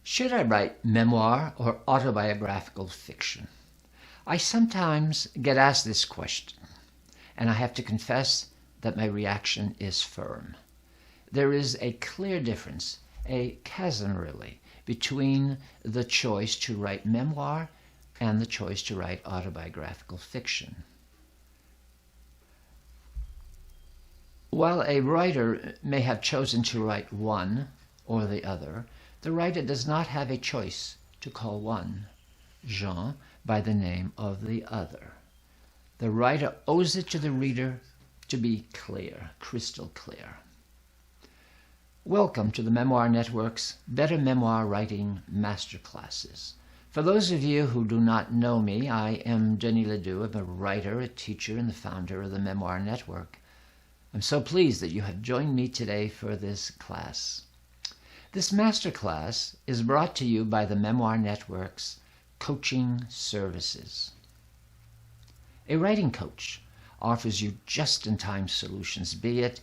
Should I write memoir or autobiographical fiction? I sometimes get asked this question, and I have to confess that my reaction is firm. There is a clear difference, a chasm really, between the choice to write memoir and the choice to write autobiographical fiction. While a writer may have chosen to write one or the other, the writer does not have a choice to call one, Jean, by the name of the other. The writer owes it to the reader to be clear, crystal clear. Welcome to the Memoir Network's Better Memoir Writing Masterclasses. For those of you who do not know me, I am Denis Ledoux. I'm a writer, a teacher, and the founder of the Memoir Network. I'm so pleased that you have joined me today for this class. This masterclass is brought to you by the Memoir Network's coaching services. A writing coach offers you just-in-time solutions, be it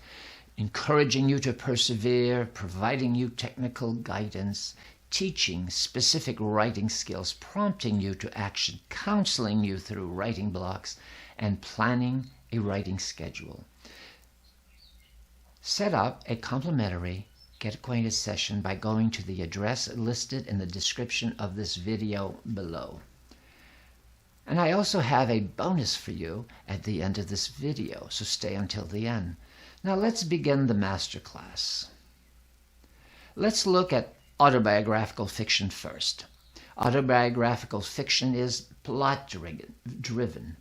encouraging you to persevere, providing you technical guidance, teaching specific writing skills, prompting you to action, counseling you through writing blocks, and planning a writing schedule. Set up a complimentary Get Acquainted session by going to the address listed in the description of this video below. And I also have a bonus for you at the end of this video, so stay until the end. Now let's begin the masterclass. Let's look at autobiographical fiction first. Autobiographical fiction is plot-driven.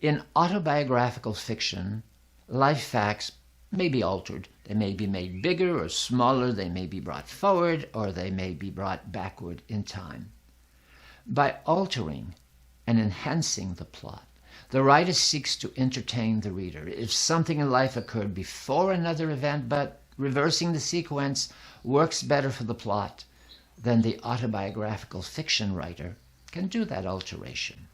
In autobiographical fiction, life facts may be altered. They may be made bigger or smaller. They may be brought forward or they may be brought backward in time. By altering and enhancing the plot, the writer seeks to entertain the reader. If something in life occurred before another event, but reversing the sequence works better for the plot, then the autobiographical fiction writer can do that alteration.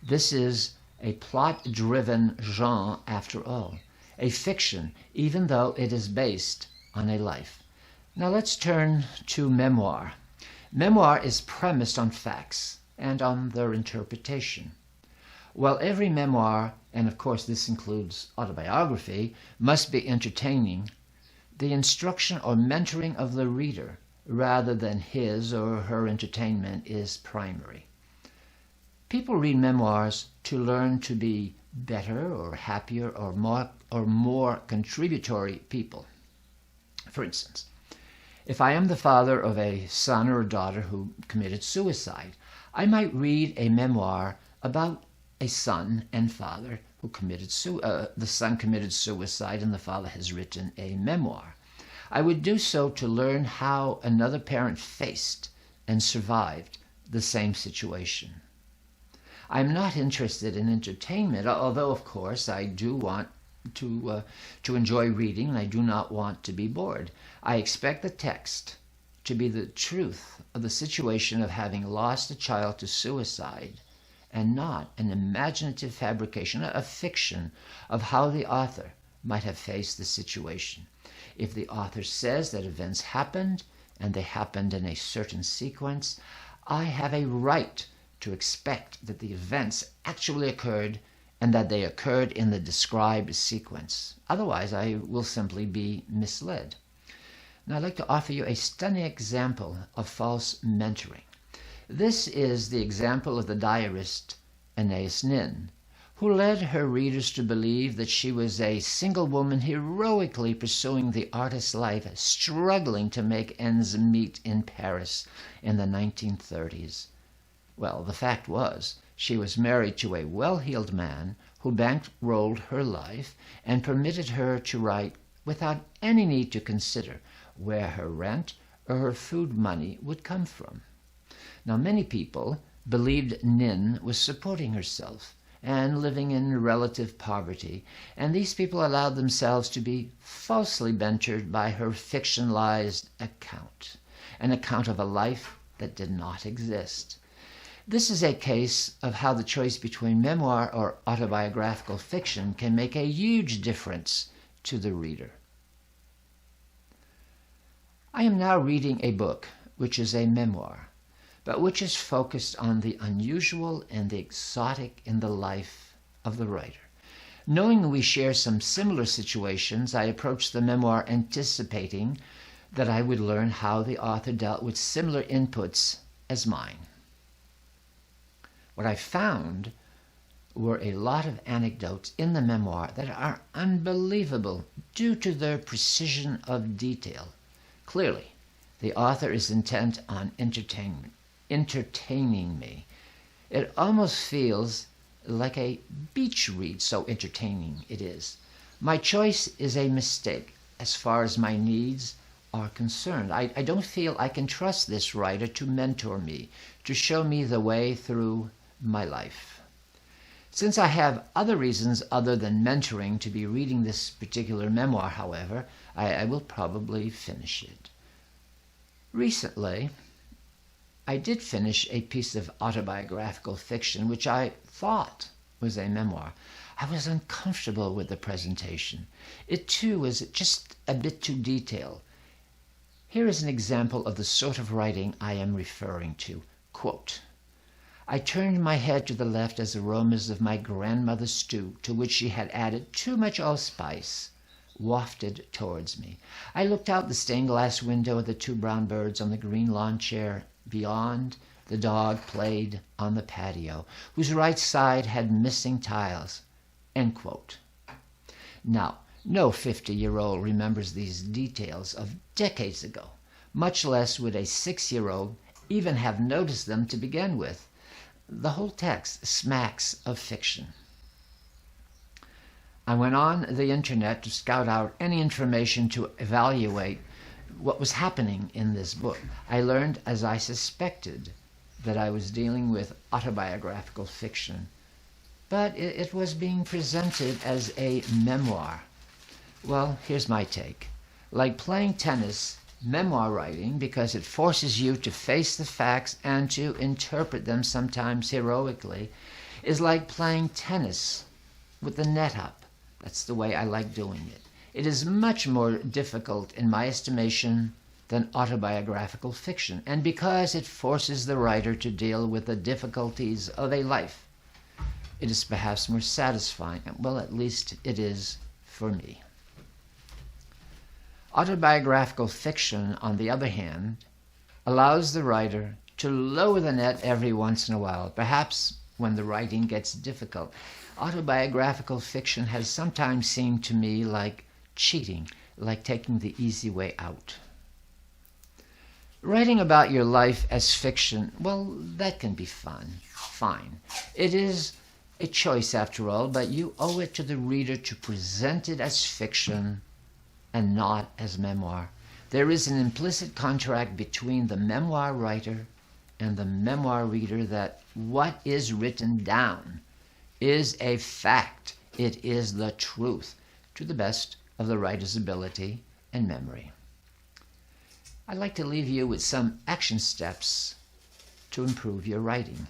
This is a plot-driven genre after all. A fiction, even though it is based on a life. Now let's turn to memoir. Memoir is premised on facts and on their interpretation. While every memoir, and of course this includes autobiography, must be entertaining, the instruction or mentoring of the reader rather than his or her entertainment is primary. People read memoirs to learn to be better or happier or more contributory people. For instance, if I am the father of a son or a daughter who committed suicide, I might read a memoir about a son and father who committed the son committed suicide and the father has written a memoir. I would do so to learn how another parent faced and survived the same situation. I'm not interested in entertainment, although, of course, I do want to enjoy reading and I do not want to be bored. I expect the text to be the truth of the situation of having lost a child to suicide and not an imaginative fabrication, a fiction of how the author might have faced the situation. If the author says that events happened and they happened in a certain sequence, I have a right to expect that the events actually occurred and that they occurred in the described sequence. Otherwise, I will simply be misled. Now, I'd like to offer you a stunning example of false mentoring. This is the example of the diarist Anais Nin, who led her readers to believe that she was a single woman heroically pursuing the artist's life, struggling to make ends meet in Paris in the 1930s. Well, the fact was, she was married to a well-heeled man who bankrolled her life and permitted her to write without any need to consider where her rent or her food money would come from. Now, many people believed Nin was supporting herself and living in relative poverty, and these people allowed themselves to be falsely mentored by her fictionalized account, an account of a life that did not exist. This is a case of how the choice between memoir or autobiographical fiction can make a huge difference to the reader. I am now reading a book which is a memoir, but which is focused on the unusual and the exotic in the life of the writer. Knowing we share some similar situations, I approached the memoir anticipating that I would learn how the author dealt with similar inputs as mine. What I found were a lot of anecdotes in the memoir that are unbelievable due to their precision of detail. Clearly, the author is intent on entertaining me. It almost feels like a beach read, so entertaining it is. My choice is a mistake as far as my needs are concerned. I don't feel I can trust this writer to mentor me, to show me the way through my life. Since I have other reasons other than mentoring to be reading this particular memoir, however, I will probably finish it. Recently, I did finish a piece of autobiographical fiction which I thought was a memoir. I was uncomfortable with the presentation. It too was just a bit too detailed. Here is an example of the sort of writing I am referring to. Quote, I turned my head to the left as aromas of my grandmother's stew, to which she had added too much allspice, wafted towards me. I looked out the stained glass window at the two brown birds on the green lawn chair. Beyond, the dog played on the patio, whose right side had missing tiles. End quote. Now, no 50-year-old remembers these details of decades ago, much less would a 6-year-old even have noticed them to begin with. The whole text smacks of fiction. I went on the internet to scout out any information to evaluate what was happening in this book. I learned, as I suspected, that I was dealing with autobiographical fiction, but it was being presented as a memoir. Well, here's my take. Like playing tennis, memoir writing, because it forces you to face the facts and to interpret them sometimes heroically, is like playing tennis with the net up. That's the way I like doing it. It is much more difficult, in my estimation, than autobiographical fiction, and because it forces the writer to deal with the difficulties of a life, it is perhaps more satisfying. Well, at least it is for me. Autobiographical fiction, on the other hand, allows the writer to lower the net every once in a while, perhaps when the writing gets difficult. Autobiographical fiction has sometimes seemed to me like cheating, like taking the easy way out. Writing about your life as fiction, well, that can be fine. It is a choice after all, but you owe it to the reader to present it as fiction and not as memoir. There is an implicit contract between the memoir writer and the memoir reader that what is written down is a fact. It is the truth, to the best of the writer's ability and memory. I'd like to leave you with some action steps to improve your writing.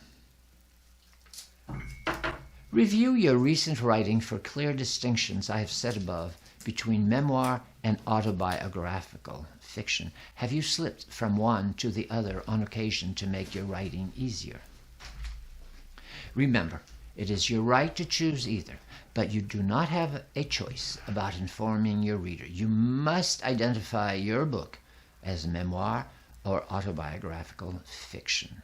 Review your recent writing for clear distinctions I have said above between memoir and autobiographical fiction. Have you slipped from one to the other on occasion to make your writing easier? Remember, it is your right to choose either, but you do not have a choice about informing your reader. You must identify your book as memoir or autobiographical fiction.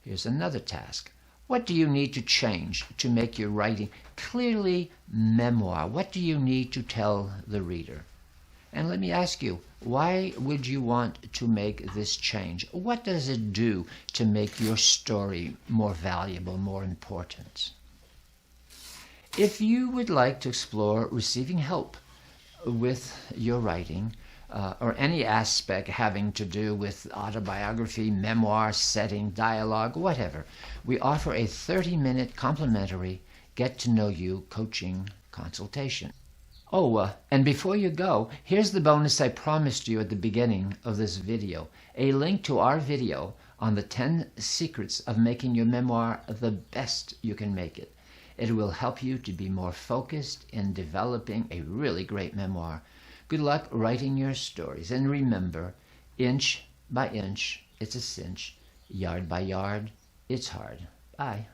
Here's another task. What do you need to change to make your writing clearly memoir? What do you need to tell the reader? And let me ask you, why would you want to make this change? What does it do to make your story more valuable, more important? If you would like to explore receiving help with your writing, or any aspect having to do with autobiography, memoir, setting, dialogue, whatever, we offer a 30-minute complimentary get-to-know-you coaching consultation. Oh, and before you go, here's the bonus I promised you at the beginning of this video, a link to our video on the 10 secrets of making your memoir the best you can make it. It will help you to be more focused in developing a really great memoir. Good luck writing your stories, and remember, Inch by inch, it's a cinch. Yard by yard, it's hard. Bye.